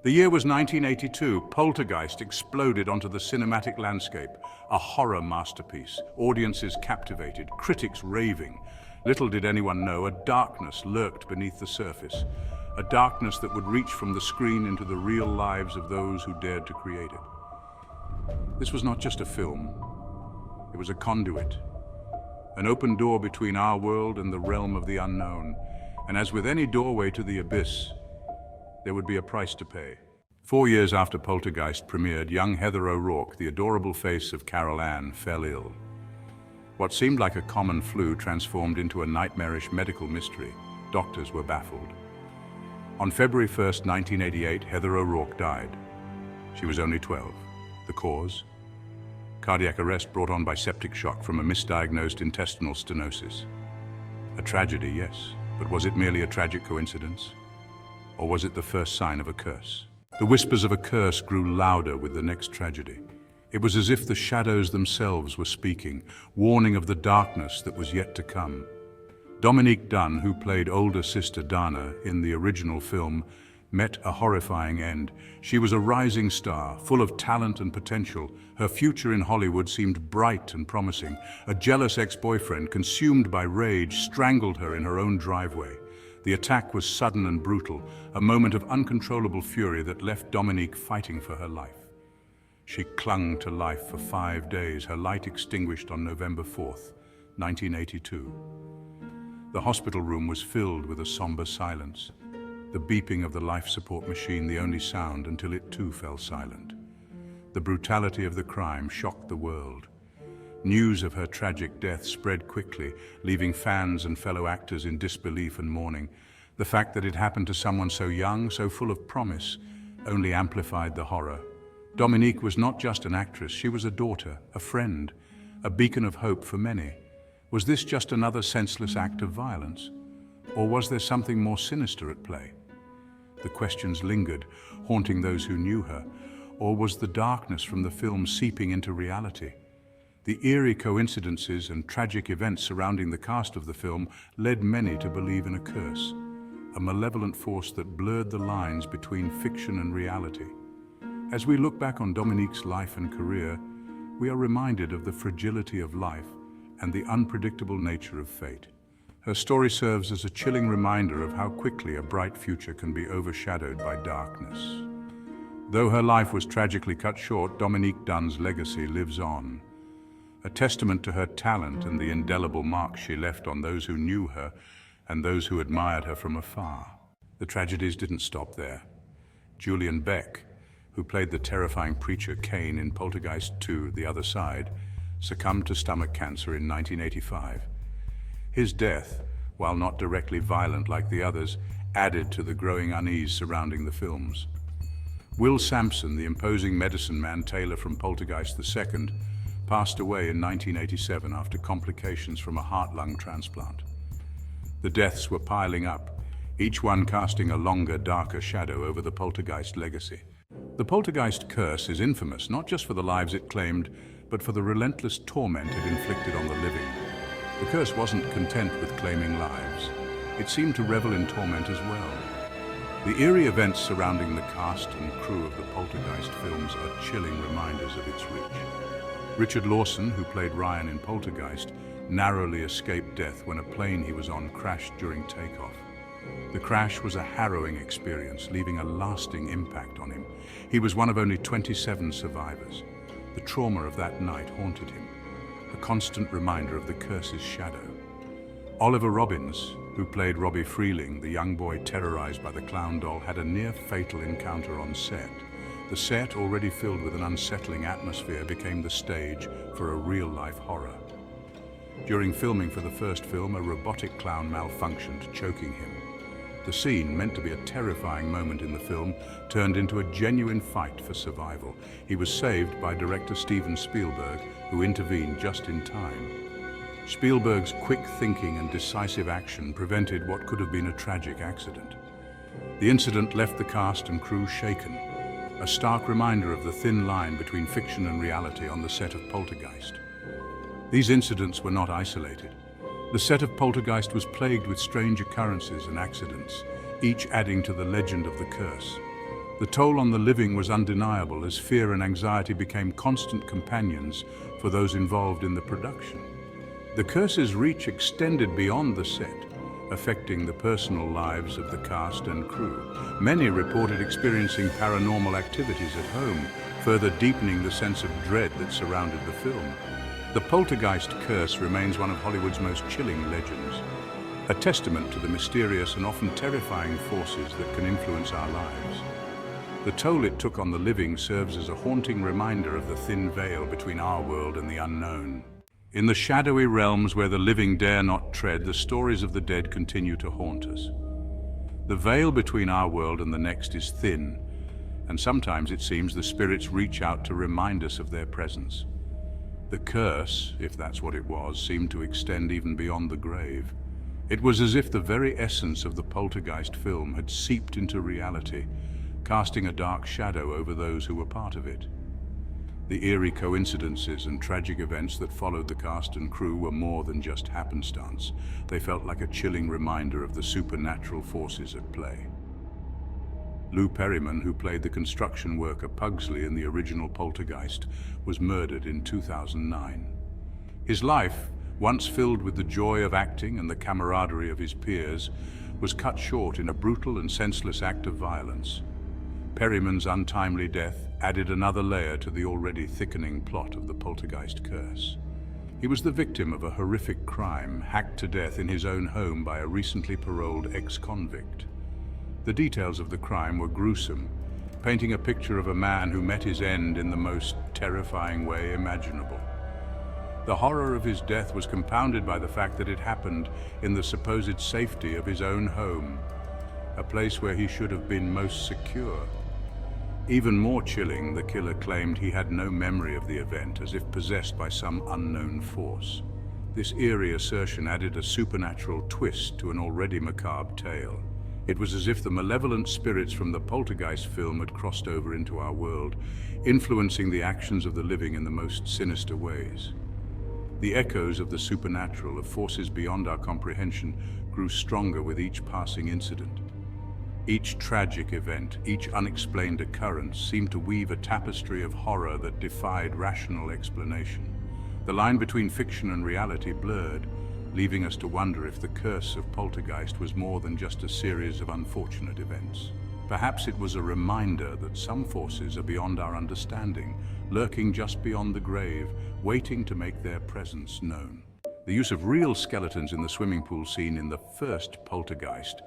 The year was 1982. Poltergeist exploded onto the cinematic landscape, a horror masterpiece, audiences captivated, critics raving. Little did anyone know, a darkness lurked beneath the surface, a darkness that would reach from the screen into the real lives of those who dared to create it. This was not just a film, it was a conduit, an open door between our world and the realm of the unknown. And as with any doorway to the abyss, there would be a price to pay. 4 years after Poltergeist premiered, young Heather O'Rourke, the adorable face of Carol Ann, fell ill. What seemed like a common flu transformed into a nightmarish medical mystery. Doctors were baffled. On February 1st, 1988, Heather O'Rourke died. She was only 12. The cause? Cardiac arrest brought on by septic shock from a misdiagnosed intestinal stenosis. A tragedy, yes, but was it merely a tragic coincidence? Or was it the first sign of a curse? The whispers of a curse grew louder with the next tragedy. It was as if the shadows themselves were speaking, warning of the darkness that was yet to come. Dominique Dunne, who played older sister Dunne in the original film, met a horrifying end. She was a rising star, full of talent and potential. Her future in Hollywood seemed bright and promising. A jealous ex-boyfriend, consumed by rage, strangled her in her own driveway. The attack was sudden and brutal, a moment of uncontrollable fury that left Dominique fighting for her life. She clung to life for 5 days, her light extinguished on November 4th, 1982. The hospital room was filled with a somber silence, the beeping of the life support machine the only sound until it too fell silent. The brutality of the crime shocked the world. News of her tragic death spread quickly, leaving fans and fellow actors in disbelief and mourning. The fact that it happened to someone so young, so full of promise, only amplified the horror. Dominique was not just an actress, she was a daughter, a friend, a beacon of hope for many. Was this just another senseless act of violence? Or was there something more sinister at play? The questions lingered, haunting those who knew her. Or was the darkness from the film seeping into reality? The eerie coincidences and tragic events surrounding the cast of the film led many to believe in a curse, a malevolent force that blurred the lines between fiction and reality. As we look back on Dominique's life and career, we are reminded of the fragility of life and the unpredictable nature of fate. Her story serves as a chilling reminder of how quickly a bright future can be overshadowed by darkness. Though her life was tragically cut short, Dominique Dunne's legacy lives on, a testament to her talent and the indelible mark she left on those who knew her and those who admired her from afar. The tragedies didn't stop there. Julian Beck, who played the terrifying preacher Cain in Poltergeist 2, The Other Side, succumbed to stomach cancer in 1985. His death, while not directly violent like the others, added to the growing unease surrounding the films. Will Sampson, the imposing medicine man Taylor from Poltergeist II, passed away in 1987 after complications from a heart-lung transplant. The deaths were piling up, each one casting a longer, darker shadow over the Poltergeist legacy. The Poltergeist curse is infamous not just for the lives it claimed, but for the relentless torment it inflicted on the living. The curse wasn't content with claiming lives. It seemed to revel in torment as well. The eerie events surrounding the cast and crew of the Poltergeist films are chilling reminders of its reach. Richard Lawson, who played Ryan in Poltergeist, narrowly escaped death when a plane he was on crashed during takeoff. The crash was a harrowing experience, leaving a lasting impact on him. He was one of only 27 survivors. The trauma of that night haunted him, a constant reminder of the curse's shadow. Oliver Robbins, who played Robbie Freeling, the young boy terrorized by the clown doll, had a near-fatal encounter on set. The set, already filled with an unsettling atmosphere, became the stage for a real-life horror. During filming for the first film, a robotic clown malfunctioned, choking him. The scene, meant to be a terrifying moment in the film, turned into a genuine fight for survival. He was saved by director Steven Spielberg, who intervened just in time. Spielberg's quick thinking and decisive action prevented what could have been a tragic accident. The incident left the cast and crew shaken, a stark reminder of the thin line between fiction and reality on the set of Poltergeist. These incidents were not isolated. The set of Poltergeist was plagued with strange occurrences and accidents, each adding to the legend of the curse. The toll on the living was undeniable as fear and anxiety became constant companions for those involved in the production. The curse's reach extended beyond the set, affecting the personal lives of the cast and crew. Many reported experiencing paranormal activities at home, further deepening the sense of dread that surrounded the film. The Poltergeist curse remains one of Hollywood's most chilling legends, a testament to the mysterious and often terrifying forces that can influence our lives. The toll it took on the living serves as a haunting reminder of the thin veil between our world and the unknown. In the shadowy realms where the living dare not tread, the stories of the dead continue to haunt us. The veil between our world and the next is thin, and sometimes it seems the spirits reach out to remind us of their presence. The curse, if that's what it was, seemed to extend even beyond the grave. It was as if the very essence of the Poltergeist film had seeped into reality, casting a dark shadow over those who were part of it. The eerie coincidences and tragic events that followed the cast and crew were more than just happenstance. They felt like a chilling reminder of the supernatural forces at play. Lou Perryman, who played the construction worker Pugsley in the original Poltergeist, was murdered in 2009. His life, once filled with the joy of acting and the camaraderie of his peers, was cut short in a brutal and senseless act of violence. Perryman's untimely death added another layer to the already thickening plot of the Poltergeist curse. He was the victim of a horrific crime, hacked to death in his own home by a recently paroled ex-convict. The details of the crime were gruesome, painting a picture of a man who met his end in the most terrifying way imaginable. The horror of his death was compounded by the fact that it happened in the supposed safety of his own home, a place where he should have been most secure. Even more chilling, the killer claimed he had no memory of the event, as if possessed by some unknown force. This eerie assertion added a supernatural twist to an already macabre tale. It was as if the malevolent spirits from the Poltergeist film had crossed over into our world, influencing the actions of the living in the most sinister ways. The echoes of the supernatural, of forces beyond our comprehension, grew stronger with each passing incident. Each tragic event, each unexplained occurrence seemed to weave a tapestry of horror that defied rational explanation. The line between fiction and reality blurred, leaving us to wonder if the curse of Poltergeist was more than just a series of unfortunate events. Perhaps it was a reminder that some forces are beyond our understanding, lurking just beyond the grave, waiting to make their presence known. The use of real skeletons in the swimming pool scene in the first Poltergeist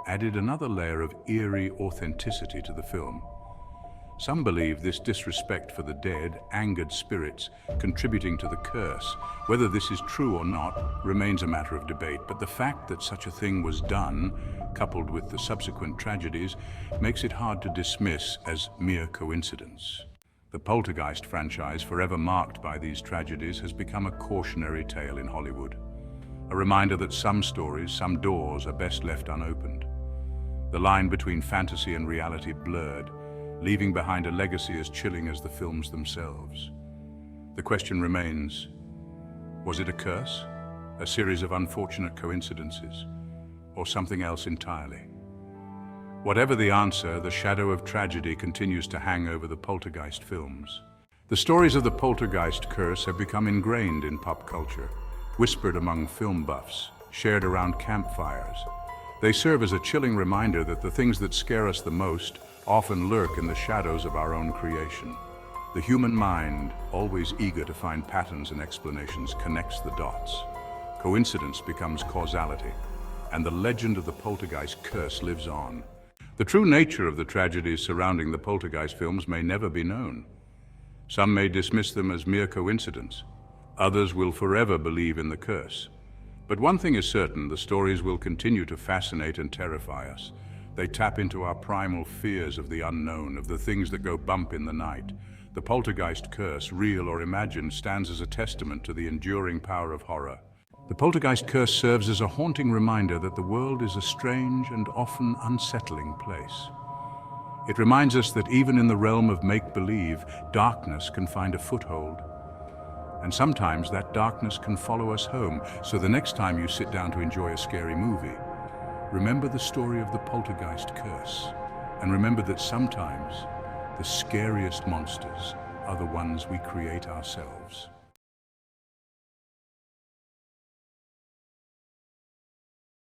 added another layer of eerie authenticity to the film. Some believe this disrespect for the dead angered spirits, contributing to the curse. Whether this is true or not remains a matter of debate, but the fact that such a thing was done, coupled with the subsequent tragedies, makes it hard to dismiss as mere coincidence. The Poltergeist franchise, forever marked by these tragedies, has become a cautionary tale in Hollywood. A reminder that some stories, some doors, are best left unopened. The line between fantasy and reality blurred, leaving behind a legacy as chilling as the films themselves. The question remains, was it a curse, a series of unfortunate coincidences, or something else entirely? Whatever the answer, the shadow of tragedy continues to hang over the Poltergeist films. The stories of the Poltergeist curse have become ingrained in pop culture, whispered among film buffs, shared around campfires. They serve as a chilling reminder that the things that scare us the most often lurk in the shadows of our own creation. The human mind, always eager to find patterns and explanations, connects the dots. Coincidence becomes causality, and the legend of the Poltergeist curse lives on. The true nature of the tragedies surrounding the Poltergeist films may never be known. Some may dismiss them as mere coincidence. Others will forever believe in the curse. But one thing is certain, the stories will continue to fascinate and terrify us. They tap into our primal fears of the unknown, of the things that go bump in the night. The Poltergeist curse, real or imagined, stands as a testament to the enduring power of horror. The Poltergeist curse serves as a haunting reminder that the world is a strange and often unsettling place. It reminds us that even in the realm of make-believe, darkness can find a foothold. And sometimes that darkness can follow us home. So the next time you sit down to enjoy a scary movie, remember the story of the Poltergeist curse, And remember that sometimes the scariest monsters are the ones we create ourselves.